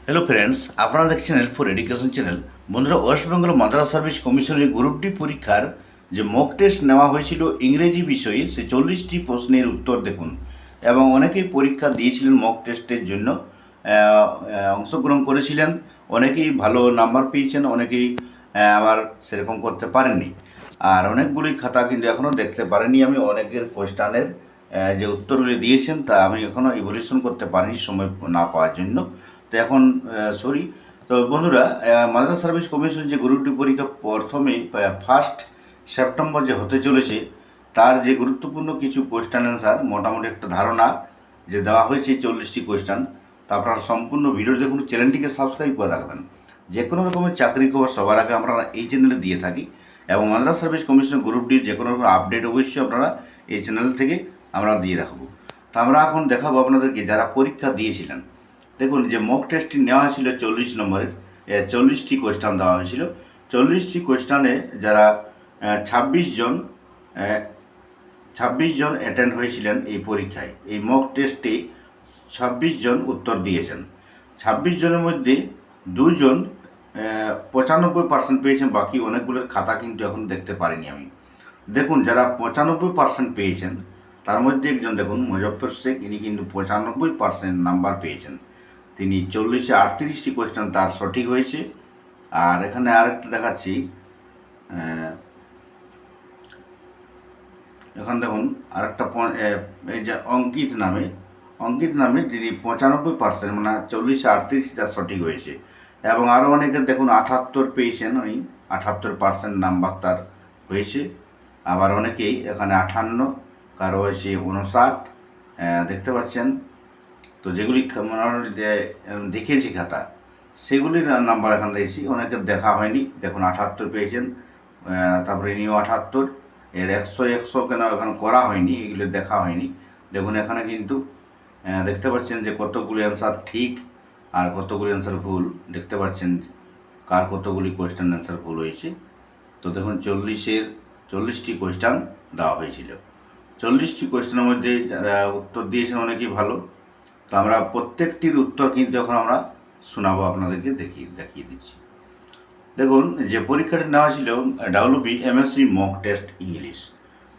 Hello friends, আপনারা দেখছেন এল4 education channel. বন্ধুরা, ওয়েস্ট বেঙ্গল মাদ্রাস সার্ভিস কমিশনের গ্রুপ ডি পরীক্ষার যে মক টেস্ট নেওয়া হয়েছিল ইংরেজি বিষয়ে, সে 40টি প্রশ্নের উত্তর দেখুন। এবং অনেকেই পরীক্ষা দিয়েছিলেন মক টেস্টের জন্য, অংশগ্রহণ করেছিলেন। অনেকেই ভালো নাম্বার পেয়েছেন, অনেকেই আবার সেরকম করতে পারেননি। আর অনেকগুলি খাতা কিন্তু এখনও দেখতে পারেনি আমি। অনেকের কোয়েশ্চানের যে উত্তরগুলি দিয়েছেন তা আমি এখনও ইভলিউশন করতে পারিনি সময় না পাওয়ার জন্য। তো এখন সরি। তো বন্ধুরা, মাদ্রাস সার্ভিস কমিশন যে গ্রুপ ডি পরীক্ষা প্রথমেই 1 সেপ্টেম্বর যে হতে চলেছে, তার যে গুরুত্বপূর্ণ কিছু কোয়েশ্চান অ্যান্সার মোটামুটি একটা ধারণা যে দেওয়া হয়েছে 40টি কোয়েশ্চান। তা আপনারা সম্পূর্ণ ভিডিও দেখুন, চ্যানেলটিকে সাবস্ক্রাইব করে রাখবেন। যে কোনো রকমের চাকরি খবর সবার আগে আমরা এই চ্যানেলে দিয়ে থাকি, এবং মাদ্রাস সার্ভিস কমিশন গ্রুপ ডির যে কোনো রকম আপডেট অবশ্যই আপনারা এই চ্যানেল থেকে আমরা দিয়ে রাখবো। তো আমরা এখন দেখাবো আপনাদেরকে যারা পরীক্ষা দিয়েছিলেন। দেখুন, যে মক টেস্টটি নেওয়া হয়েছিল 40 নম্বরের, 40টি কোয়েশ্চান দেওয়া হয়েছিল। 40টি কোয়েশ্চানে যারা 26 জন 26 জন অ্যাটেন্ড হয়েছিলেন এই পরীক্ষায়, এই মক টেস্টে 26 জন উত্তর দিয়েছেন। 26 জনের মধ্যে 2 জন 95% পেয়েছেন, বাকি অনেকগুলোর খাতা কিন্তু এখন দেখতে পারিনি আমি। দেখুন, যারা 95% পেয়েছেন তার মধ্যে একজন দেখুন, মুজফর শেখ, ইনি কিন্তু 95% নাম্বার পেয়েছেন। তিনি 40-এ 38টি কোয়েশ্চেন তার সঠিক হয়েছে। আর এখানে আরেকটা দেখাচ্ছি, এখানে দেখুন আরেকটা এই যে অঙ্কিত নামে যিনি 95%, মানে 40-এ 38 তার সঠিক হয়েছে। এবং আরও অনেকে দেখুন 78 পেয়েছেন, উনি 78% নাম্বার তার হয়েছে। আবার অনেকেই এখানে 58, কারো হয়েছে 59, দেখতে পাচ্ছেন। তো যেগুলি মোটামুটি দেখিয়েছি খাতা, সেগুলির নাম্বার এখানে দিয়েছি। অনেকের দেখা হয়নি, দেখুন 78 পেয়েছেন। তারপরে ইনিও 78, এর 100 কেন এখানে করা হয়নি, এগুলো দেখা হয়নি। দেখুন এখানে কিন্তু দেখতে পাচ্ছেন যে কতগুলি অ্যান্সার ঠিক আর কতগুলি অ্যান্সার ভুল। দেখতে পাচ্ছেন কার কতগুলি কোয়েশ্চেন অ্যান্সার ভুল হয়েছে। তো দেখুন 40টি কোয়েশ্চেন দেওয়া হয়েছিল। 40টি কোয়েশ্চেনের মধ্যে যারা উত্তর দিয়েছেন অনেকেই ভালো। তো আমরা প্রত্যেকটির উত্তর কিন্তু এখন আমরা শোনাবো, আপনাদেরকে দেখিয়ে দিচ্ছি। দেখুন, যে পরীক্ষাটি নেওয়া ছিল WB MSc mock test English,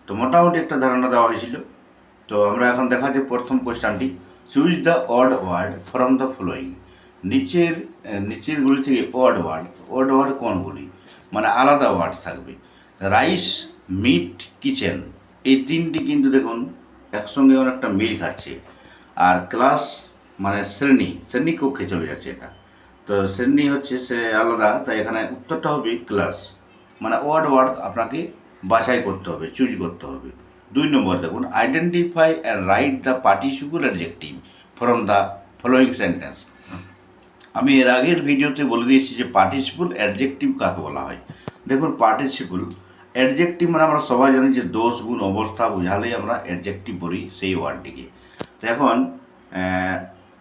তো মোটামুটি একটা ধারণা দেওয়া হয়েছিল। তো আমরা এখন দেখাচ্ছি প্রথম কোয়েশ্চানটি, choose the odd word from the following. নিচেরগুলি থেকে অড ওয়ার্ড কোনগুলি, মানে আলাদা ওয়ার্ড থাকবে। রাইস, মিট, কিচেন, এই তিনটি কিন্তু দেখুন একসঙ্গে অনেকটা মিল খাচ্ছে। আর ক্লাস মানে শ্রেণীকক্ষে চলে যাচ্ছে এটা। তো শ্রেণী হচ্ছে সে আলাদা, তাই এখানে উত্তরটা হবে ক্লাস। মানে ওয়ার্ড আপনাকে বাছাই করতে হবে, চুজ করতে হবে। 2 নম্বর দেখুন, identify and write the participle adjective from the following sentence. আমি এর আগের ভিডিওতে বলে দিয়েছি যে পার্টিসিপল অ্যাডজেক্টিভ কাকে বলা হয়। দেখুন, পার্টিসিপল অ্যাডজেক্টিভ মানে আমরা সবাই জানি যে দোষ, গুণ, অবস্থা বোঝালেই আমরা অ্যাডজেক্টিভ বলি সেই ওয়ার্ডটিকে। তো এখন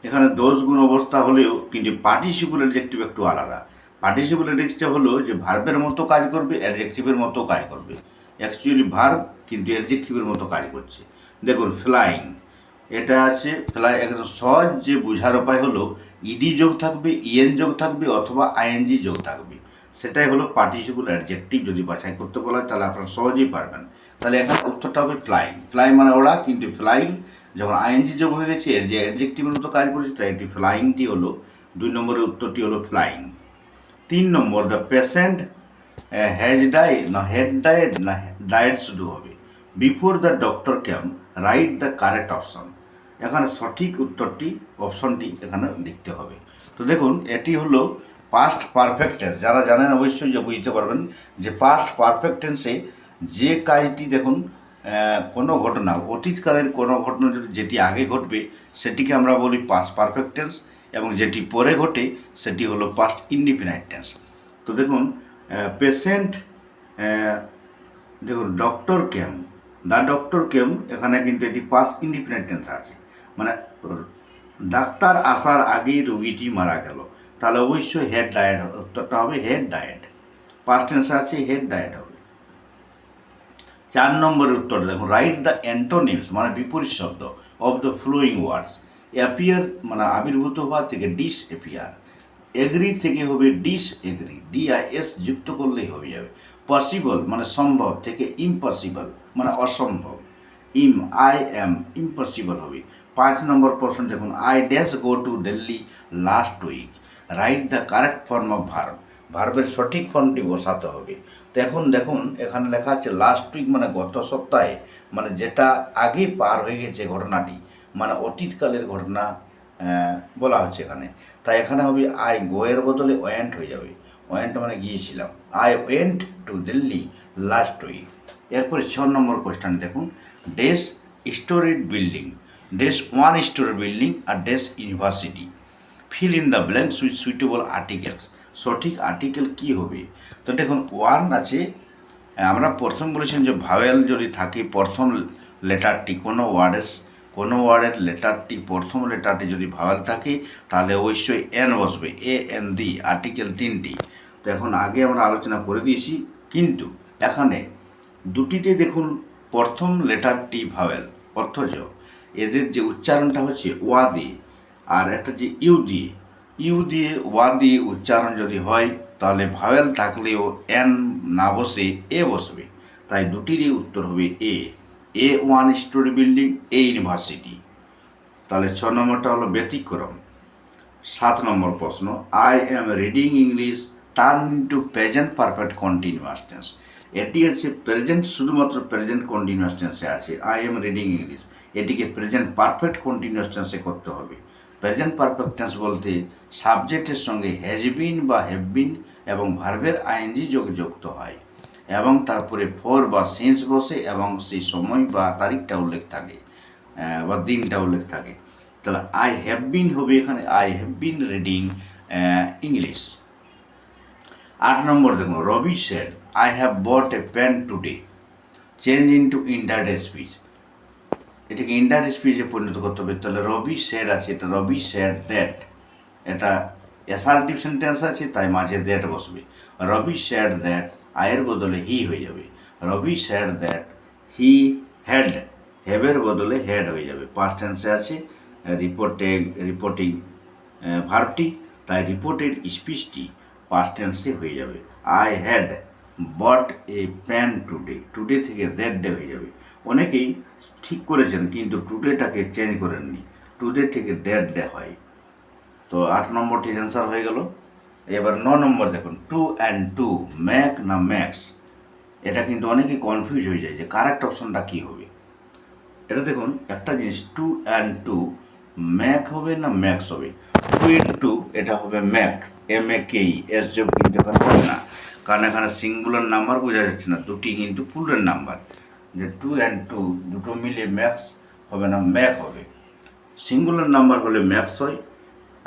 এখানে দোষ, গুণ, অবস্থা হলেও কিন্তু পার্টিসিপল অ্যাডজেক্টিভ একটু আলাদা। পার্টিসিপল অ্যাডজেক্টিভ হলো যে ভার্বের মতো কাজ করবে, অ্যাডজেক্টিভের মতো কাজ করবে। অ্যাকচুয়ালি ভার্ব কিন্তু অ্যাডজেক্টিভের মতো কাজ করছে। দেখুন, ফ্লাইং, এটা আছে ফ্লাই, একদম সহজ যে বোঝার উপায় হলো ইডি যোগ থাকবে, ইএন যোগ থাকবে, অথবা আইএনজি যোগ থাকবে। সেটাই হলো পার্টিসিপল অ্যাডজেক্টিভ। যদি বাছাই করতে বলা হয় তাহলে আপনারা সহজেই পারবেন। তাহলে এখানে উত্তরটা হবে ফ্লাইং মানে ওরা, কিন্তু ফ্লাইং যখন আইএনজি যোগ হয়ে গেছে, এর যে অ্যাডজেক্টিভের মতো কাজ করেছে, তাই এটি ফ্লাইংটি হলো 2 নম্বরের উত্তরটি হলো ফ্লাইং। 3 নম্বর, দ্য পেশেন্ট হ্যাজ ডাইড, না হ্যাড ডাইড, না ডায়েড শুধু হবে। Before the doctor came, right the correct option. এখানে সঠিক উত্তরটি, অপশনটি এখানে লিখতে হবে। তো দেখুন, এটি হলো পাস্ট পারফেক্ট টেন্স। যারা জানেন অবশ্যই যে বুঝতে পারবেন যে পাস্ট পারফেক্ট টেন্সে যে কাজটি, দেখুন কোনো ঘটনা, অতীতকালের কোনো ঘটনা যেটি আগে ঘটবে সেটিকে আমরা বলি পাস্ট পারফেক্ট টেন্স, এবং যেটি পরে ঘটে সেটি হলো পাস্ট ইনডিফিনাইট টেন্স। তো দেখুন, পেশেন্ট, দেখুন doctor came, the doctor came, এখানে কিন্তু এটি পাস্ট ইনডিফিনাইট টেন্স আছে। মানে ডাক্তার আসার আগেই রোগীটি মারা গেল, তাহলে অবশ্যই হেড ডায়েড, উত্তরটা হবে হেড ডায়েড। পাস্ট টেন্সে আছে হেড ডায়েড হবে। 4 নম্বরের উত্তর দেখুন, রাইট দ্য অ্যান্টোনিমস, মানে বিপরীত শব্দ of the following words. Appear মানে আবির্ভূত হওয়া থেকে ডিস অ্যাপিয়ার, এগ্রি থেকে হবে ডিস এগ্রি, ডিআইএস যুক্ত করলেই হয়ে যাবে। পসিবল মানে সম্ভব থেকে ইম্পসিবল মানে অসম্ভব, আই এম ইম্পসিবল হবে। 5 নম্বর প্রশ্ন দেখুন, I dash go to Delhi last week, right the correct form of verb, ভার্বের সঠিক ফর্মটি বসাতে হবে। তো এখন দেখুন এখানে লেখা আছে লাস্ট উইক মানে গত সপ্তাহে, মানে যেটা আগে পার হয়ে গেছে ঘটনাটি, মানে অতীতকালের ঘটনা বলা হচ্ছে এখানে। তাই এখানে হবে আই গো এর বদলে ওয়েন্ট হয়ে যাবে, ওয়েন্ট মানে গিয়েছিলাম, I went to Delhi last week. এরপরে 6 নম্বর কোয়েশ্চেন দেখুন, dash storied building, dash one storey building আর dash university, fill in the blanks with suitable articles, সঠিক আর্টিকেল কি হবে? তো দেখুন ওয়ান আছে, আমরা প্রথম বলেছিলাম যে ভাওয়েল যদি থাকে প্রথম লেটারটি কোনো ওয়ার্ডের লেটারটি প্রথম লেটারটি যদি ভাওয়েল থাকে তাহলে অবশ্যই এন বসবে, এ এন দি, আর্টিকেল 3টি। তো এখন আগে আমরা আলোচনা করে দিয়েছি, কিন্তু এখানে দুটিতে দেখুন প্রথম লেটারটি ভাওয়েল, অথচ এদের যে উচ্চারণটা হচ্ছে ওয়া দিয়ে, আর একটা যে ইউ দিয়ে ওয়া দিয়ে উচ্চারণ যদি হয় তাহলে ভাওয়েল থাকলেও এন না বসে এ বসবে, তাই দুটিরই উত্তর হবে a one storey building, a university. তাহলে 6 নম্বরটা হলো ব্যতিক্রম। 7 নম্বর প্রশ্ন, I am reading English turn into present perfect continuous tense, এটি হচ্ছে প্রেজেন্ট, শুধুমাত্র প্রেজেন্ট কন্টিনিউয়াস টেন্সে আছে আই এম রিডিং ইংলিশ, এটিকে প্রেজেন্ট পারফেক্ট কন্টিনিউয়াস টেন্সে করতে হবে। প্রেজেন্ট পারফেক্ট টেন্স বলতে সাবজেক্টের সঙ্গে হ্যাজ বিন বা হ্যাভ বিন এবং ভার্বের আইএনজি যোগ যুক্ত হয় এবং তারপরে ফর বা সিন্স বসে এবং সেই সময় বা তারিখটা উল্লেখ থাকে বা দিনটা উল্লেখ থাকে। তাহলে আই হ্যাভ বিন হবে এখানে I have been reading English. 8 নম্বর দেখুন, Ravi said I have bought a pen today, change into indirect speech, এটাকে ইন্টারডেট স্পিচে পরিণত করতে হবে। তাহলে রবি সেড আছে, এটা রবি সেড দ্যাট, এটা অ্যাসার্টিভ সেন্টেন্স আছে তাই মাঝে দ্যাট বসবে। রবি সেড দ্যাট আয়ের বদলে হি হয়ে যাবে, রবি সেড দ্যাট হি হ্যাড, হ্যাভের বদলে হ্যাড হয়ে যাবে। পাস্ট টেন্সে আছে রিপোর্টিং ভার্বটি, তাই রিপোর্টেড স্পিচটি পাস্ট টেন্সে হয়ে যাবে। I had bought a pan today, today থেকে দ্যাট ডে হয়ে যাবে। অনেকেই ঠিক করেছেন কিন্তু টুডেটাকে চেঞ্জ করেননি, টুডে থেকে দ্যাট ডে হয়। তো 8 নম্বরটির অ্যান্সার হয়ে গেল। এবার 9 নম্বর দেখুন, টু অ্যান্ড টু ম্যাক না ম্যাক্স, এটা কিন্তু অনেকেই কনফিউজ হয়ে যায় যে কারেক্ট অপশনটা কী হবে। এটা দেখুন একটা জিনিস, টু অ্যান্ড টু ম্যাক হবে না ম্যাক্স হবে, টু ইন্টু এটা হবে ম্যাক, MAKE, এস যোগ কিন্তু এখানে হবে না, কারণ এখানে সিঙ্গুলার নাম্বার বোঝা যাচ্ছে না, দুটি কিন্তু প্লুরাল নাম্বার, যে টু অ্যান্ড টু দুটো মিলে ম্যাক্স হবে না ম্যাক হবে। সিঙ্গুলার নাম্বার হলে ম্যাক্স হয়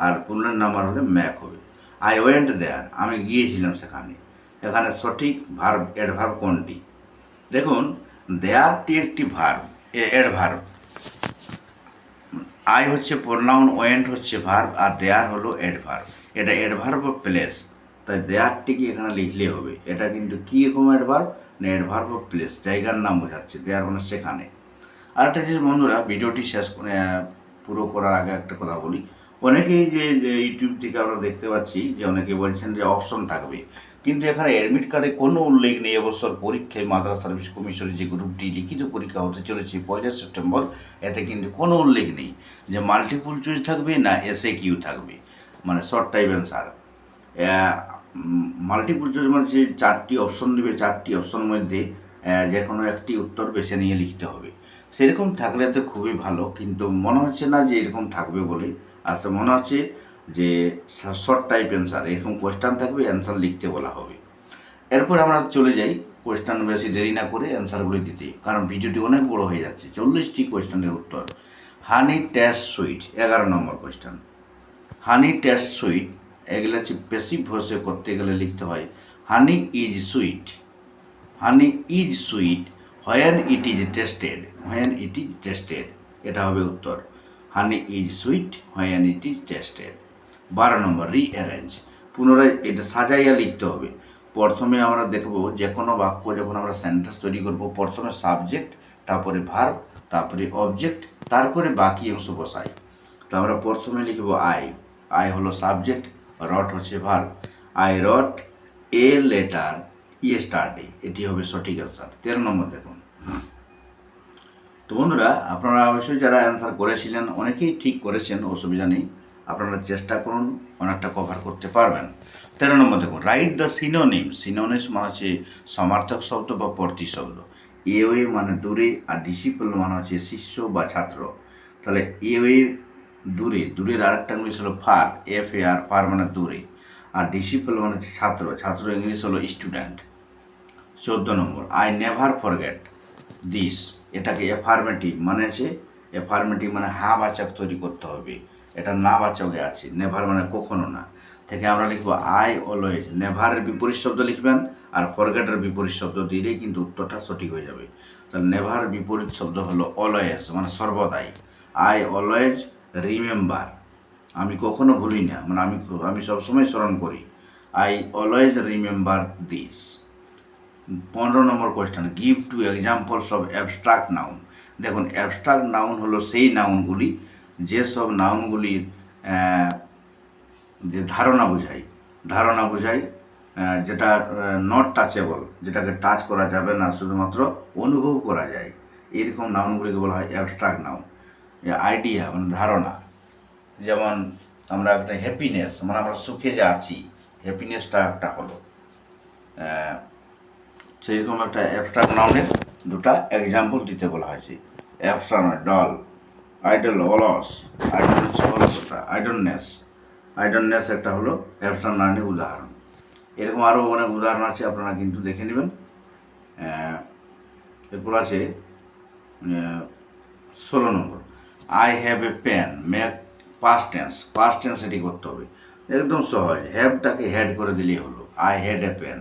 আর প্লুরাল নাম্বার হলে ম্যাক হবে। আই ওয়েন্ট দেয়ার, আমি গিয়েছিলাম সেখানে, এখানে সঠিক ভার্ব অ্যাডভার্ব কোনটি? দেখুন দেয়ারটি একটি ভার্ব, অ্যাডভার্ব, আই হচ্ছে প্রোনাউন, ওয়েন্ট হচ্ছে ভার্ব আর দেয়ার হলো অ্যাডভার্ব, এটা অ্যাডভার্ব অফ প্লেস, তাই দেয়ারটিকে এখানে লিখলে হবে। এটা কিন্তু কী রকম অ্যাডভার্ব না অ্যাডভার্ব অফ প্লেস, জায়গার নাম বোঝাচ্ছে, দেয়ার মানে সেখানে। আর একটা জিনিস বন্ধুরা, ভিডিওটি শেষ পুরো করার আগে একটা কথা বলি, অনেকেই যে ইউটিউব থেকে আমরা দেখতে পাচ্ছি যে অনেকে বলছেন যে অপশন থাকবে, কিন্তু এখানে অ্যাডমিট কার্ডে কোনো উল্লেখ নেই এবছর পরীক্ষায় মাদ্রাসা সার্ভিস কমিশনের যে গ্রুপটি লিখিত পরীক্ষা হতে চলেছে 1 সেপ্টেম্বর, এতে কিন্তু কোনো উল্লেখ নেই যে মাল্টিপল চয়েস থাকবে না SAQ থাকবে, মানে short type answer. Multiple choice মানে যে 4টি অপশন দেবে, 4টি অপশনের মধ্যে যে কোনো একটি উত্তর বেছে নিয়ে লিখতে হবে। সেরকম থাকলে তো খুবই ভালো, কিন্তু মনে হচ্ছে না যে এরকম থাকবে বলে, আসলে মনে হচ্ছে যে শর্ট টাইপ অ্যান্সার, এরকম কোয়েশ্চান থাকবে, অ্যান্সার লিখতে বলা হবে। এরপর আমরা চলে যাই কোয়েশ্চান বেশি দেরি না করে অ্যান্সারগুলি দিতে, কারণ ভিডিওটি অনেক বড় হয়ে যাচ্ছে। 40টি কোয়েশ্চানের উত্তর। হানি টেস্ট সুইট, 11 নম্বর কোয়েশ্চান। হানি টেস্ট সুইট, এগুলো হচ্ছে প্যাসিভ ভয়েসে করতে গেলে লিখতে হয় হানি is sweet, honey is sweet when it is tasted, when it is tasted, এটা হবে উত্তর। হানি is sweet when it is tasted. 12 number, rearrange, পুনরায় এটা সাজাইয়া লিখতে হবে। প্রথমে আমরা দেখব যে কোনো বাক্য যখন আমরা সেন্টেন্স তৈরি করব, প্রথমে সাবজেক্ট, তারপরে ভার্ব, তারপরে অবজেক্ট, তারপরে বাকি অংশ বসাই। তো আমরা প্রথমে লিখব আই, আই হলো সাবজেক্ট, রট হচ্ছে verb. I wrote a letter yesterday, এটি হবে সঠিক অ্যান্সার। 13 নম্বর দেখুন। তো বন্ধুরা, আপনারা অবশ্যই যারা অ্যান্সার করেছিলেন অনেকেই ঠিক করেছেন, অসুবিধা নেই, আপনারা চেষ্টা করুন, অনেকটা কভার করতে পারবেন। 13 নম্বর দেখুন, রাইট দ্য সিনোনিম। সিনোনিমস মানে হচ্ছে সমার্থক শব্দ বা প্রতিশব্দ। এওয়ে মানে দূরে, আর ডিসিপল মানে হচ্ছে শিষ্য বা ছাত্র। তাহলে এওয়ে দূরে, দূরের আরেকটা ইংলিশ হলো far, F A R, far মানে দূরে, আর ডিসিপল মানে হচ্ছে ছাত্র, ছাত্র ইংলিশ হলো student. 14 number, I never forget this. এটাকে এফার্মেটিভ মানে আছে, এফার্মেটিভ মানে হ্যাঁ বাচক তৈরি করতে হবে, এটা না বাচকে আছে। নেভার মানে কখনো না, থেকে আমরা লিখবো আই অলওয়েজ। নেভারের বিপরীত শব্দ লিখবেন, আর ফরগেটের বিপরীত শব্দ দিলেই কিন্তু উত্তরটা সঠিক হয়ে যাবে। তাহলে নেভার বিপরীত শব্দ হলো অলওয়েজ, মানে সর্বদাই। আই অলওয়েজ রিমেম্বার, আমি কখনো ভুলি না, মানে আমি সবসময় স্মরণ করি। I always remember this. 15 নম্বর question, give two examples of abstract noun. দেখুন, অ্যাবস্ট্রাক্ট নাউন হলো সেই নাউনগুলি যেসব নাউনগুলির যে ধারণা বোঝায়, যেটা নট টাচেবল, যেটাকে টাচ করা যাবে না, শুধুমাত্র অনুভব করা যায়, এরকম নাউনগুলিকে বলা হয় অ্যাবস্ট্রাক্ট নাউন। আইডিয়া মানে ধারণা, যেমন আমরা একটা হ্যাপিনেস মানে আমরা সুখে যে আছি, হ্যাপিনেসটা একটা হলো সেইরকম একটা অ্যাবস্ট্রাক্ট নাউনের দুটা এক্সাম্পল দিতে বলা হয়েছে। অ্যাবস্ট্রাক্ট নয়, ডল, আইডল, অলস, আইডল হচ্ছে অলসতা, আইডলনেস একটা হলো অ্যাবস্ট্রাক্ট নাউনের উদাহরণ। এরকম আরও অনেক উদাহরণ আছে, আপনারা কিন্তু দেখে নেবেন। এরপর আছে 16 নম্বর, I have a pen, make past tense এটি করতে হবে, একদম সহজ, হ্যাভটাকে হ্যাড করে দিলেই হলো, আই হ্যাড এ পেন।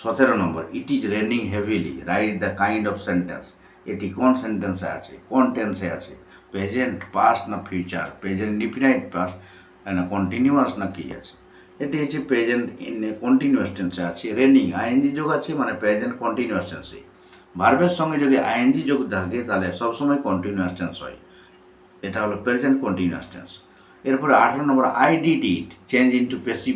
17 নম্বর, it is raining heavily, right the kind of sentence. এটি কোন সেন্টেন্সে আছে, কোন টেন্সে আছে, প্রেজেন্ট, পাস্ট না ফিউচার, প্রেজেন্ট ইনডিফিনাইট, পাস্ট না কন্টিনিউয়াস না কি আছে। এটি হচ্ছে প্রেজেন্ট কন্টিনিউয়াস টেন্সে আছে। রেনিং আইএনজি যোগ আছে, মানে প্রেজেন্ট কন্টিনিউয়াস টেন্সে। ভার্বের সঙ্গে যদি আইএনজি যোগ থাকে তাহলে সবসময় কন্টিনিউয়াস টেন্স হয়, এটা হলো প্রেজেন্ট কন্টিনিউয়াস টেন্স। এরপরে 18 নম্বর, I did it, change into passive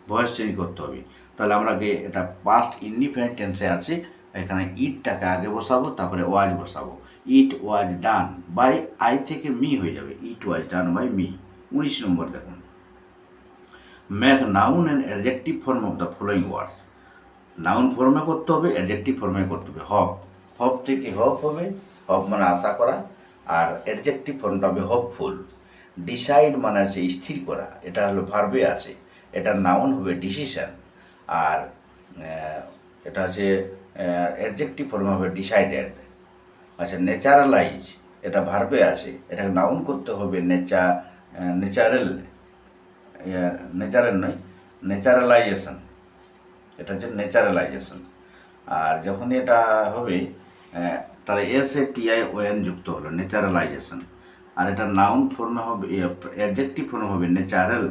voice change করতে হবে। তাহলে আমরা এটা পাস্ট ইনডিফিনাইট টেন্সে আছে, এখানে ইটটাকে আগে বসাবো, তারপরে ওয়াজ বসাবো। ইট ওয়াজ ডান বাই, আই থেকে মি হয়ে যাবে, ইট ওয়াজ ডান বাই মি। 19 নম্বর দেখুন, make noun and adjective form of the following words. Noun ফর্মে করতে হবে, অ্যাডজেক্টিভ ফর্মে করতে হবে। হপ থেকে হপ হবে, হপ মানে আশা করা, আর অ্যাডজেক্টিভ ফর্মটা হবে হপফুল। ডিসাইড মানে আছে স্থির করা, এটা হলো ভার্বে আছে, এটা নাউন হবে ডিসিশন, আর এটা আছে অ্যাডজেক্টিভ ফর্ম হবে ডিসাইডেড। আচ্ছা, ন্যাচারালাইজ, এটা ভার্বে আছে, এটা নাউন করতে হবে ন্যাচারাল নয়, ন্যাচারালাইজেশন, এটা হচ্ছে ন্যাচারালাইজেশন। আর যখন এটা হবে তাহলে S A T I O N যুক্ত হলো, ন্যাচারালাইজেশন। আর এটা নাউন ফর্মে হবে, অ্যাডজেক্টিভ ফর্মে হবে ন্যাচারাল,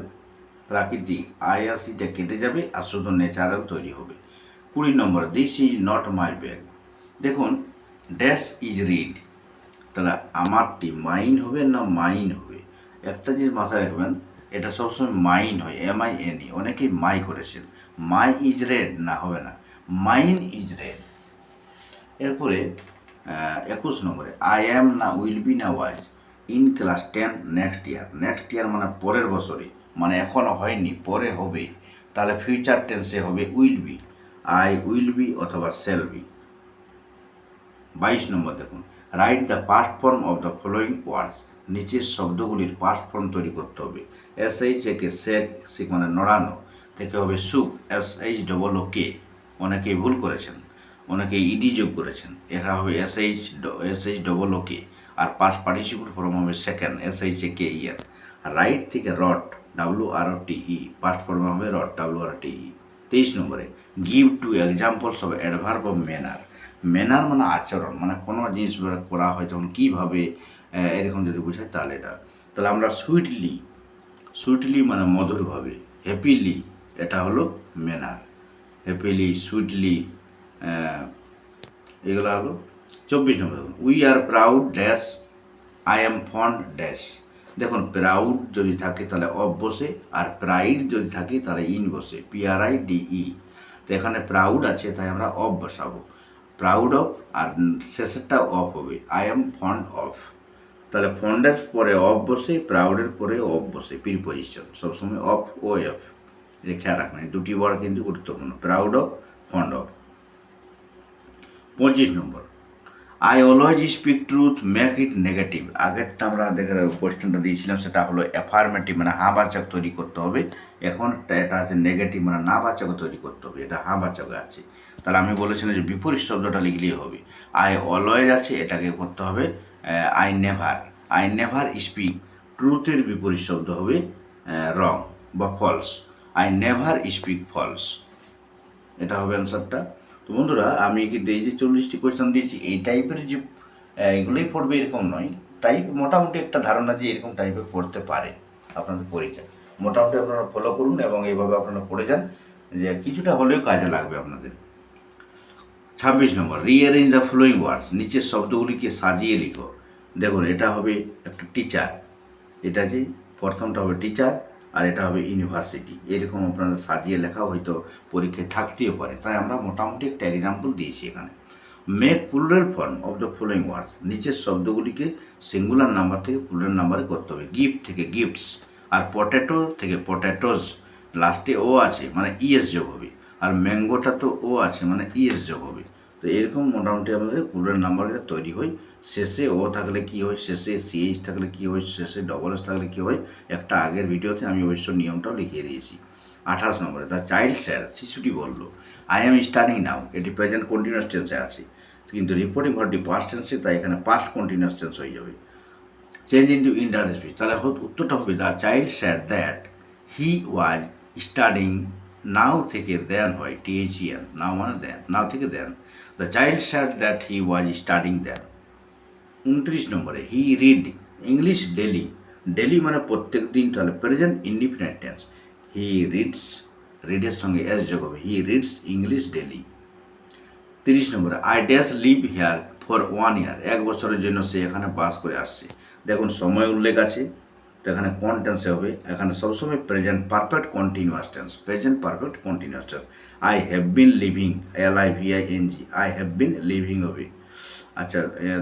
প্রাকৃতিক, আইআরসিটা কেটে যাবে আর শুধু ন্যাচারাল তৈরি হবে। 20 নম্বর, this is not my bag. দেখুন, ড্যাশ ইজ রিড, তাহলে আমারটি মাইন হবে না মাইন হবে। একটা জিনিস মাথায় রাখবেন, এটা সবসময় মাইন হয়, MINE, অনেকেই মাই করেছেন, মাই ইজ রেড না, হবে না, মাইন ইজ রেড। এরপরে 21 নম্বরে, আই অ্যাম না উইল বি না was in class 10 next year. Next year মানে পরের বছরে, মানে এখনও হয়নি, পরে হবে, তাহলে ফিউচার টেন্সে হবে will be, I will be অথবা সেল বি। 22 নম্বর দেখুন, write the past form of the following words. নিচের শব্দগুলির পাস্ট ফর্ম তৈরি করতে হবে। SH শেক মানে নড়ানো, থেকে হবে সুখ, SHOOK, অনেকেই ভুল করেছেন, অনেকে ইডি যোগ করেছেন, এটা হবে SHOOK। আর পাস্ট পার্টিসিপল ফর্ম হবে সেকেন্ড, SHAKER। রাইট থেকে রট, WROTE, পাস্ট ফর্ম হবে রট, WRTE। 23 নম্বরে, give two examples of adverb of manner. Manner মানে আচরণ, মানে কোনো জিনিস করা হয় তখন কীভাবে, এরকম যদি বোঝায় তাহলে এটা। তাহলে আমরা সুইটলি মানে মধুরভাবে, হ্যাপিলি এটা হলো ম্যানার, হ্যাপিলি, সুইটলি, এগুলো হলো। 24 নম্বর, we are proud dash, I am fond dash. দেখুন প্রাউড যদি থাকে তাহলে অফ বসে, আর প্রাইড যদি থাকে তাহলে ইন বসে, PRIDE। তো এখানে প্রাউড আছে তাই আমরা অফ বসাবো, প্রাউড অফ, আর শেষেরটা অফ হবে, আই এম ফন্ড অফ। তাহলে ফন্ডের পরে অফ বসে, প্রাউডের পরে অফ বসে, প্রিপজিশন সবসময় অফ ও এফ, এটা খেয়াল রাখবেন। এই দুটি ওয়ার্ড কিন্তু গুরুত্বপূর্ণ, proud of, fond of. 25 number, I always speak truth make it negative. আগেরটা আমরা দেখে কোয়েশ্চেনটা দিয়েছিলাম, সেটা হলো অ্যাফার্মেটিভ মানে হ্যাঁ বাচক তৈরি করতে হবে। এখন এটা আছে নেগেটিভ মানে না বাচক তৈরি করতে হবে, এটা হ্যাঁ বাচকে আছে। তাহলে আমি বলেছিলাম যে বিপরীত শব্দটা লিখলেই হবে। আই অলওয়েজ আছে, এটাকে করতে হবে I never. I never speak, ট্রুথের বিপরীত শব্দ হবে রং বা false. I never speak false, এটা হবে অ্যান্সারটা। তো বন্ধুরা আমি কিন্তু এই যে 40টি কোয়েশ্চেন দিয়েছি, এই টাইপের যে এগুলোই পড়বে এরকম নয়, টাইপ মোটামুটি একটা ধারণা যে এরকম টাইপের পড়তে পারে আপনাদের পরীক্ষা। মোটামুটি আপনারা ফলো করুন এবং এইভাবে আপনারা পড়ে যান, যে কিছুটা হলেও কাজে লাগবে আপনাদের। 26 নম্বর, রিঅ্যারেঞ্জ দ্য ফ্লোয়িং ওয়ার্ডস, নিচের শব্দগুলিকে সাজিয়ে লিখো। দেখুন এটা হবে একটা টিচার, এটা যে প্রথমটা হবে টিচার, আর এটা হবে ইউনিভার্সিটি। এরকম আপনাদের সাজিয়ে লেখা হয়তো পরীক্ষায় থাকতেও পারে, তাই আমরা মোটামুটি একটা এক্সাম্পল দিয়েছি এখানে। Make plural form of the following words, নিচের শব্দগুলিকে সিঙ্গুলার নাম্বার থেকে প্লুরাল নাম্বারে করতে হবে। গিফট থেকে গিফটস, আর পটেটো থেকে পটেটোস, লাস্টে ও আছে মানে ইএস যোগ হবে, আর ম্যাঙ্গোটা তো ও আছে মানে ইএস যোগ হবে। তো এরকম মোটামুটি আমাদের প্লুরাল নাম্বারটা তৈরি হয়। শেষে ও থাকলে কি হয়, শেষে সিএইচ থাকলে কি হয়, শেষে ডবল এস থাকলে কি হয়, একটা আগের ভিডিওতে আমি অবশ্য নিয়মটাও লিখিয়ে দিয়েছি। 28 নম্বরে, দ্য চাইল্ড স্যার, শিশুটি বলল, আই এম স্টাডিং নাও, এটি প্রেজেন্ট কন্টিনিউয়াস টেন্সে আছে, কিন্তু রিপোর্টিং ভার্বটি পাস্ট টেন্সে, তাই এখানে পাস্ট কন্টিনিউয়াস টেন্স হয়ে যাবে। চেঞ্জ ইন্টু ইনডাইরেক্ট স্পিচ, তাহলে উত্তরটা হবে the child said that he was studying. Now থেকে দেন হয়, THEN, নাও মানে দেন, নাও থেকে then. The child said that he was studying then. 29 নম্বরে, he read English daily, daily মানে প্রত্যেক দিন, তাহলে present indefinite tense. He reads, রিডের সঙ্গে এস যোগ হবে, হি রিডস ইংলিশ ডেলি। 30 নম্বরে, I dash live here for 1 ইয়ার, 1 বছরের জন্য সে এখানে বাস করে আসছে। দেখুন সময় উল্লেখ আছে, তো এখানে কোন টেন্সে হবে, এখানে সবসময় present perfect continuous tense, present perfect continuous tense. I have been living, LIVING, I have been living হবে। আচ্ছা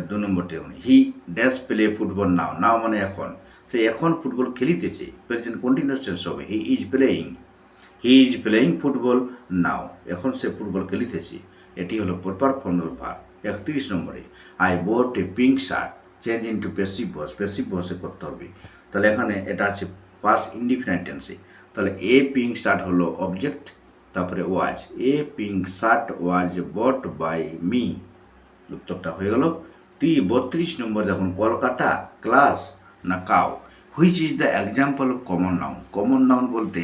2 নম্বরটি দেখুন, he dash play football now, now মানে এখন, সে এখন ফুটবল খেলিতেছে, প্রেজেন্ট কন্টিনিউয়াস টেন্স হবে, he is playing, he is playing football now, এখন সে ফুটবল খেলিতেছে, এটি হলো প্রপার ফর্ম অফ ভার্ব। 31 নম্বরে, I bought a pink shirt, change into passive voice, passive ভয়েসে করতে হবে। তাহলে এখানে এটা আছে পাস্ট ইনডিফিনিট টেন্সে, তাহলে এ পিঙ্ক শার্ট হলো অবজেক্ট, তারপরে was, a pink shirt was bought by me, উত্তরটা হয়ে গেল। 32 নম্বর দেখুন, কলকাতা ক্লাস না cow, which is the example of common noun. Common noun বলতে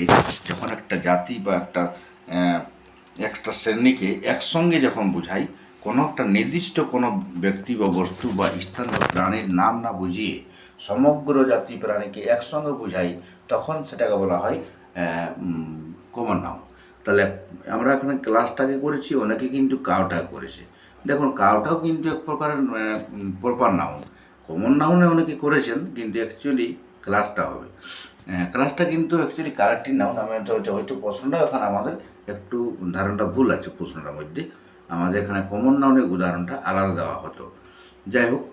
যখন একটা জাতি বা একটা শ্রেণীকে একসঙ্গে যখন বোঝাই, কোনো একটা নির্দিষ্ট কোনো ব্যক্তি বা বস্তু বা স্থান বা প্রাণীর নাম না বুঝিয়ে সমগ্র জাতি প্রাণীকে একসঙ্গে বোঝাই, তখন সেটাকে বলা হয় কমন নাউন। তাহলে আমরা এখানে ক্লাসটাকে করেছি, অনেকে কিন্তু কাউটাকে করেছে। দেখুন কাউটাও কিন্তু এক প্রকারের প্রপার নাউন, কমন নাউনে অনেকে করেছেন, কিন্তু অ্যাকচুয়ালি ক্লাসটা হবে। ক্লাসটা কিন্তু অ্যাকচুয়ালি কারেক্টিভ নাউন। আমি হয়তো প্রশ্নটা এখানে আমাদের একটু ধারণাটা ভুল আছে, প্রশ্নটার মধ্যে আমাদের এখানে কমন নাউনের উদাহরণটা আলাদা দেওয়া হতো। যাই হোক,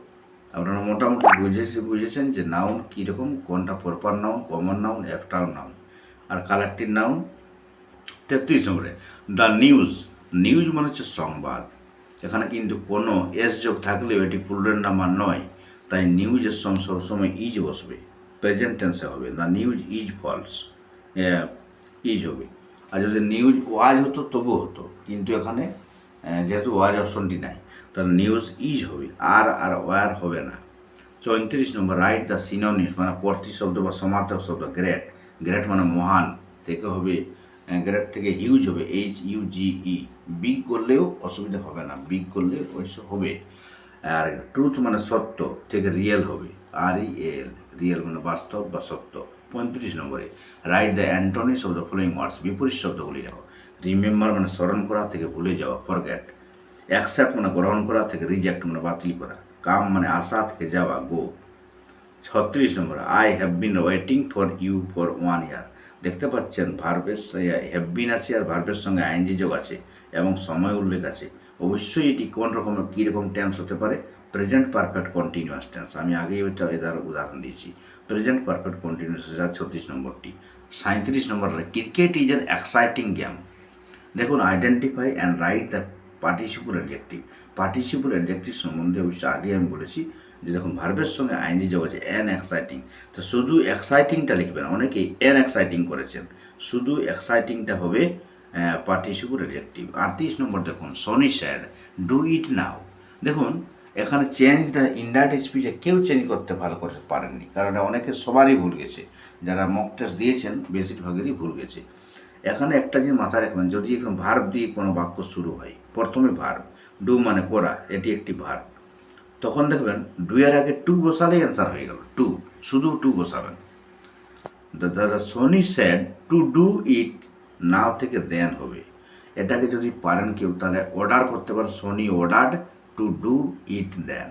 আপনারা মোটামুটি বুঝেছেন যে নাউন কীরকম, কোনটা proper noun, common noun, abstract noun আর কালেক্টিভ নাউন। 33 নম্বরে, দ্য নিউজ, নিউজ মানে হচ্ছে সংবাদ, এখানে কিন্তু কোনো এস যোগ থাকলেও এটি প্লুরাল নাম্বার নয়, তাই নিউজের সঙ্গে সবসময় ইজ বসবে, প্রেজেন্ট টেন্সে হবে, the news is false, is হবে। আর যদি নিউজ ওয়াজ হতো তবু হতো, কিন্তু এখানে যেহেতু ওয়াজ অপশনটি নাই, তাহলে নিউজ ইজ হবে, আর ওয়ার হবে না। 34 নম্বর, রাইট দ্য সিনোনিমস মানে প্রতিশব্দ বা সমার্থক শব্দ। গ্রেট, গ্রেট মানে মহান থেকে হবে, গ্রেট থেকে হিউজ হবে, HUGE। বিগ করলেও অসুবিধা হবে না, বিগ করলে অবশ্য হবে। আর ট্রুথ মানে সত্য থেকে রিয়েল হবে, REL, রিয়েল মানে বাস্তব বা সত্য। 35 নম্বরে, write the antonyms of the following words, বিপরীত শব্দগুলি লেখো। রিমেম্বার মানে স্মরণ করা থেকে ভুলে যাওয়া, ফরগেট। অ্যাকসেপ্ট মানে গ্রহণ করা থেকে রিজেক্ট মানে বাতিল করা। কাম মানে আসা থেকে যাওয়া, গো। 36 নম্বর, I have been waiting for you for 1 year. দেখতে পাচ্ছেন ভার্বের হ্যাভ বিন আছে আর ভার্বের সঙ্গে আইএনজি যোগ আছে এবং সময় উল্লেখ আছে। অবশ্যই এটি কোন রকমের কীরকম টেন্স হতে পারে? Present perfect continuous tense. আমি আগেই ওইটা এটার উদাহরণ দিয়েছি, প্রেজেন্ট পারফেক্ট কন্টিনিউয়াস। 36 নম্বরটি। 37 নম্বর, cricket is an exciting game. দেখুন, identify and write the participle adjective. Participle adjective সম্বন্ধে অবশ্যই আগে আমি বলেছি যে দেখুন ভার্বের সঙ্গে আইএনজি যোগ আছে, অ্যান এক্সাইটিং। তো শুধু এক্সাইটিংটা লিখবেন, অনেকেই অ্যান এক্সাইটিং করেছেন, শুধু এক্সাইটিংটা হবে পার্টিসিপল অ্যাডজেক্টিভ। 38 নম্বর দেখুন, সনি স্যাড ডু ইট নাও। দেখুন এখানে চেঞ্জটা ইনডাইরেক্ট স্পিচে কেউ চেঞ্জ করতে ভালো করে পারেননি, কারণ অনেকে সবারই ভুল গেছে, যারা মক টেস্ট দিয়েছেন বেশিরভাগেরই ভুল গেছে। এখানে একটা জিনিস মাথায় রাখবেন, যদি একদম ভার্ব দিয়ে কোনো বাক্য শুরু হয়, প্রথমে ভার্ব, ডু মানে করা, এটি একটি ভার্ব, তখন দেখবেন ডু এর আগে টু বসালেই অ্যান্সার হয়ে গেল, টু, শুধু টু বসাবেন। The Soni said to do it now থেকে দেন হবে। এটাকে যদি পারেন কেউ তাহলে অর্ডার করতে পারেন, Soni ordered to do it then.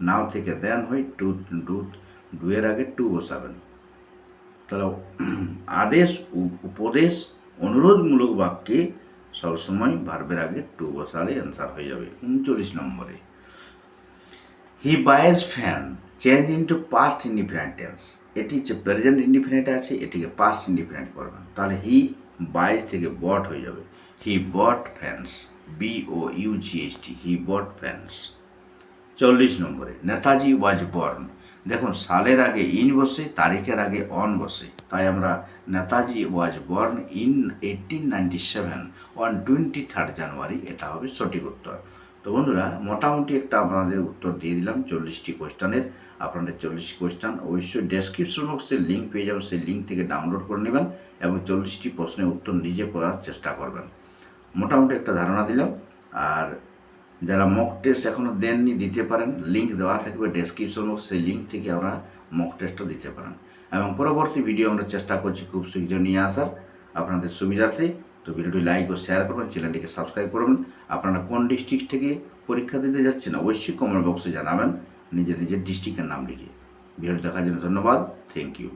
Now থেকে দেন হয়, টু ডু, ডু এর আগে টু বসাবেন। তাহলে আদেশ, উপদেশ, অনুরোধমূলক বাক্যে সবসময় ভার্বের আগে টু বসালে অ্যান্সার হয়ে যাবে। 39 নম্বরে, he buys fan change into past indefinite tense. এটি যে প্রেজেন্ট ইনডিফিনিট আছে, এটিকে পাস্ট ইনডিফিনিট করবেন, তাহলে হি বাইজ থেকে বট হয়ে যাবে, হি বট ফ্যান্স, BOUGHT, হি বট ফ্যান্স। 40 নম্বরে, নেতাজি ওয়াজ বর্ন। দেখুন সালের আগে ইন বসে, তারিখের আগে অন বসে, তাই আমরা Netaji was born in 1897 on 23 জানুয়ারি, এটা হবে সঠিক উত্তর। তো বন্ধুরা, মোটামুটি একটা আপনাদের উত্তর দিয়ে দিলাম 40টি কোয়েশ্চানের। আপনাদের 40 কোয়েশ্চান অবশ্যই ডেসক্রিপশন বক্সে লিঙ্ক পেয়ে যাবেন, সেই লিঙ্ক থেকে ডাউনলোড করে নেবেন এবং 40টি প্রশ্নের উত্তর নিজে করার চেষ্টা করবেন। মোটামুটি একটা ধারণা দিলাম। আর যারা মক টেস্ট এখনও দেননি, দিতে পারেন, লিঙ্ক দেওয়া থাকবে ডেসক্রিপশন বক্স, সেই লিঙ্ক থেকে আপনারা মক টেস্টও দিতে পারেন। এবং পরবর্তী ভিডিও আমরা চেষ্টা করছি খুব শীঘ্র নিয়ে আসার আপনাদের সুবিধার্থে। তো ভিডিওটি লাইক ও শেয়ার করবেন, চ্যানেলটিকে সাবস্ক্রাইব করবেন। আপনারা কোন ডিস্ট্রিক্ট থেকে পরীক্ষা দিতে যাচ্ছেন অবশ্যই কমেন্ট বক্সে জানাবেন, নিজের ডিস্ট্রিক্টের নাম লিখে। ভিডিওটি দেখার জন্য ধন্যবাদ, থ্যাংক ইউ।